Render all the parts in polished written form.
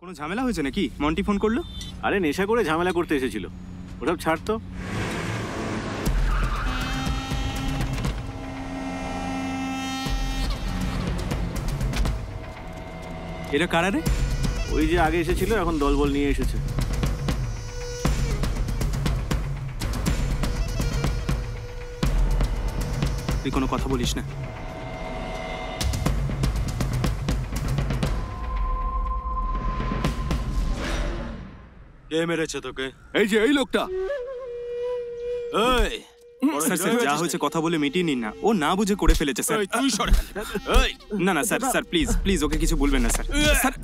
কোনো ঝামেলা হয়েছে নাকি? মন্টি ফোন করলো? আরে নেশা করে ঝামেলা করতে এসেছিল, ওসব ছাড় তো। এরা কারা রে? ওই যে আগে এসেছিল, এখন দলবল নিয়ে এসেছে। তুই কোনো কথা বলিস না। কে মেরেছে তোকে? এই যে এই লোকটা। এই স্যার স্যার যা হয়েছে কথা বলে মিটিয়ে নিন না। ও না বুঝে করে ফেলেছে স্যার। তুই সরে। এই না না sir, sir please please okay কিছু বলবেন না স্যার। স্যার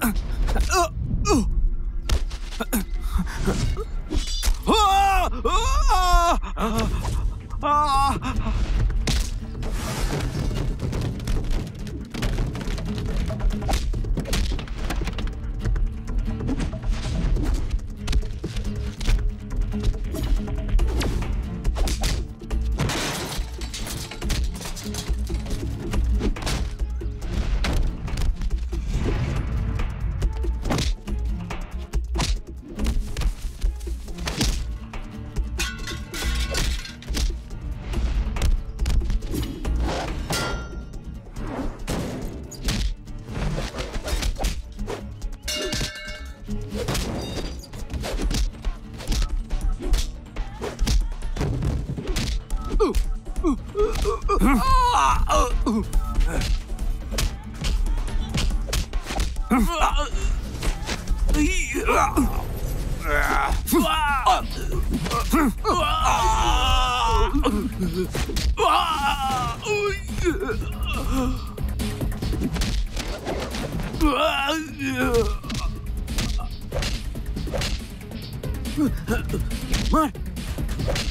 মার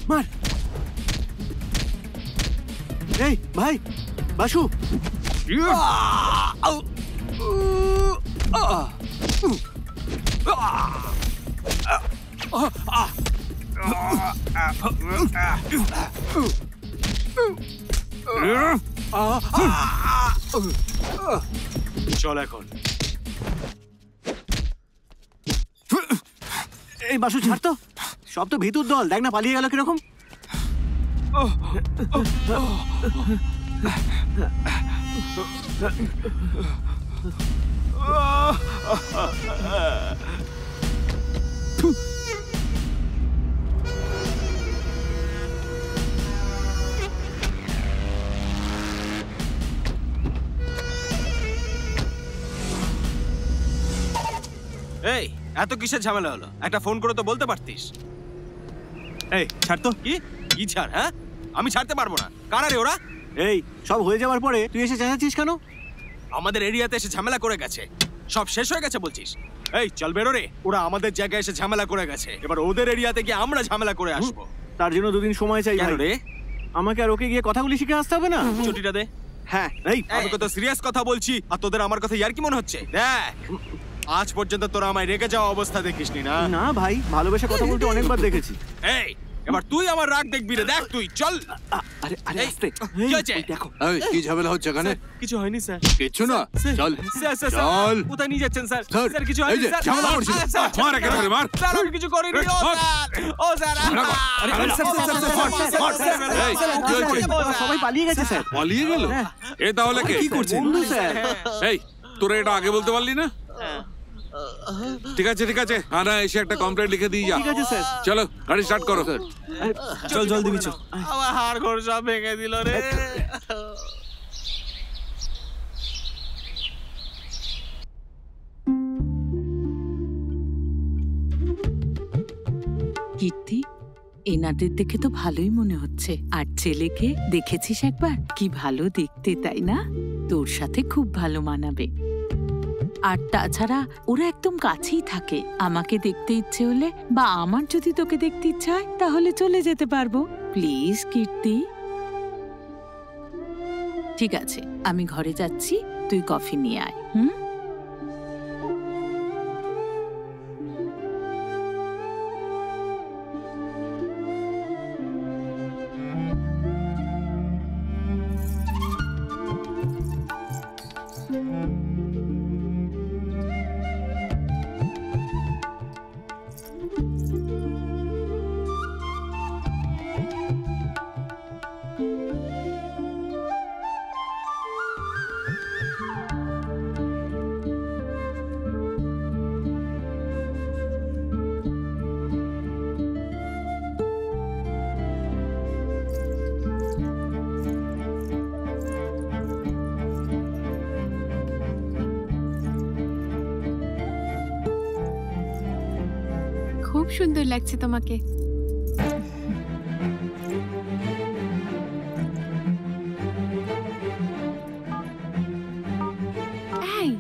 মার। এই ভাই বাসু, চল এখন। এই বাসু ছাড় তো, সব তো ভিতর দল, দেখ না পালিয়ে গেল কিরকম। এই এত কিসের ঝামেলা হলো? একটা ফোন করে তো বলতে পারতিস। এই ছাড় তো। কি কি ছাড়? হ্যাঁ আমি ছাড়তে পারবো না। কারা রে ওরা? এই সব হয়ে যাওয়ার পরে তুই এসে চেঁচাচ্ছিস কেন? আমাদের এরিয়াতে এসে ঝামেলা করে গেছে। সব শেষ হয়ে গেছে বলছিস? এই চল বেরো রে। ওরা আমাদের জায়গায় এসে ঝামেলা করে গেছে, এবার ওদের এরিয়াতে গিয়ে আমরা ঝামেলা করে আসবো। তার জন্য দুদিন সময় চাই কেন ভাই। রে? আমাকে আর ওকে গিয়ে কথাগুলি শিখে আসতে হবে না? ছুটিটা দে। হ্যাঁ এই আমি কত সিরিয়াস কথা বলছি আর তোদের আমার কথা ইয়ার কি মনে হচ্ছে? দেখ আজ পর্যন্ত তোরা আমায় রেগে যাওয়া অবস্থা দেখিসনি না। না ভাই, ভালোবেসে কথা বলতে অনেকবার দেখেছি। এই এবার তুই আমার রাগ দেখবি রে। দেখ তুই চল। আরে আরে এই, আস্তে। কি এই, হয়েছে? ওই দেখো। এই কি ঝামেলা হচ্ছে এখানে? কিছু হয়নি স্যার। কিচ্ছু না, চল স্যার স্যার চল। কোথায় নিয়ে যাচ্ছেন স্যার? স্যার, স্যার কিছু এই হয়নি যে স্যার। ঝামেলা করছিস। স্যার, মার একে ধরে মার। স্যার আমি কিছু করিনি। ও স্যার, ও স্যার। আরে আরে স্যার স্যার স্যার এই, কি হয়েছে? সবাই পালিয়ে গেছে স্যার। পালিয়ে গেল? এ তাহলে কে? কি করছেন? বন্ধু স্যার। এই তোরা এটা আগে বলতে পারলি না? ঠিক আছে ঠিক আছে, আনা এসে একটা কমপ্লেন্ট লিখে দিয়ে যা। ঠিক আছে স্যার। চলো গাড়ি স্টার্ট করো। চল জল দিবি চল। আমার হাড় ঘর সব ভেঙে দিল রে। কীর্তি, এনাদের দেখে তো ভালোই মনে হচ্ছে। আর ছেলেকে দেখেছিস একবার? কি ভালো দেখতে, তাই না? তোর সাথে খুব ভালো মানাবে। আর তাছাড়া ওরা একদম কাছেই থাকে। আমাকে দেখতে ইচ্ছে হলে বা আমার যদি তোকে দেখতে ইচ্ছে হয় তাহলে চলে যেতে পারবো। প্লিজ কীর্তি। ঠিক আছে, আমি ঘরে যাচ্ছি, তুই কফি নিয়ে আয়। হুম? খুব সুন্দর লাগছে তোমাকে। এই,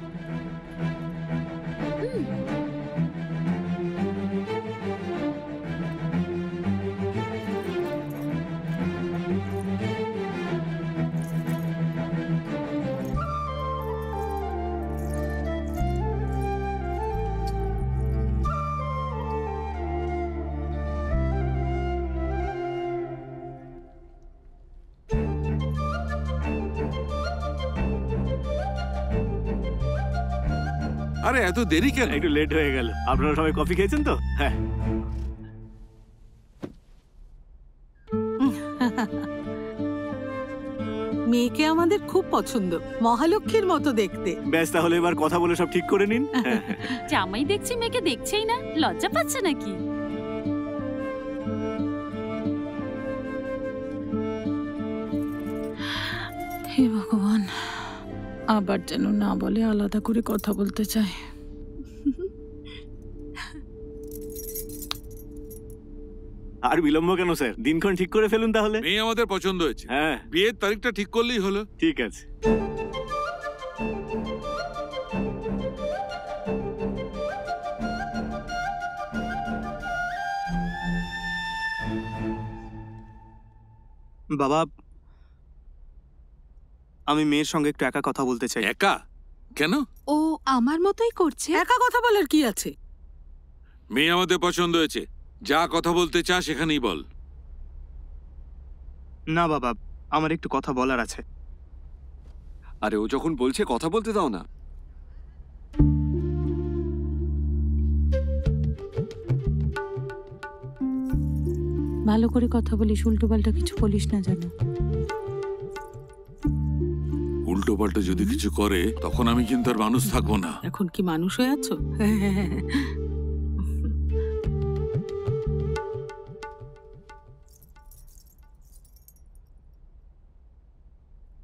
আরে এত দেরি কেন? একটু লেট হয়ে গেল। আপনারা সবাই কফি খেয়েছেন তো? হ্যাঁ। মেয়েকে আমাদের খুব পছন্দ, মহালক্ষ্মীর মতো দেখতে। ব্যাস, তাহলে এবার কথা বলে সব ঠিক করে নিন। হ্যাঁ, হ্যাঁ। জামাই দেখছি মেয়েকে দেখছেই না, লজ্জা পাচ্ছে নাকি? হে ভগবান, আবার যেন না বলে আলাদা করে কথা বলতে চায়। আর বিলম্ব কেন স্যার? দিনক্ষণ ঠিক করে ফেলুন তাহলে। মেয়ে আমাদের পছন্দ হয়েছে, হ্যাঁ, বিয়ের তারিখটা ঠিক করলেই হলো। ঠিক আছে। বাবা, আমি মেয়ের সঙ্গে একটু একা কথা বলতে চাই। একা কেন? ও আমার মতোই করছে। একা কথা বলার কি আছে? মেয়ে আমাদের পছন্দ হয়েছে, যা কথা বলতে চা সেখানেই বল। না বাবা, আমার একটু কথা বলার আছে। আরে ও যখন বলছে কথা বলতে দাও না। ভালো করে কথা বলিস, উল্টো পাল্টা কিছু বলিস না যেন। উল্টো পাল্টা যদি কিছু করে তখন আমি কিন্তু আর মানুষ থাকবো না। এখন কি মানুষ হয়ে আছো?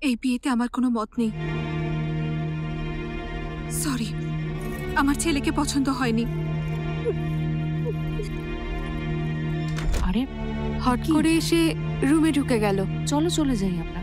এই বিয়েতে আমার কোনো মত নেই। সরি, আমার ছেলেকে পছন্দ হয়নি। আরে হট করে এসে রুমে ঢুকে গেল। চলো চলে যাই আমরা।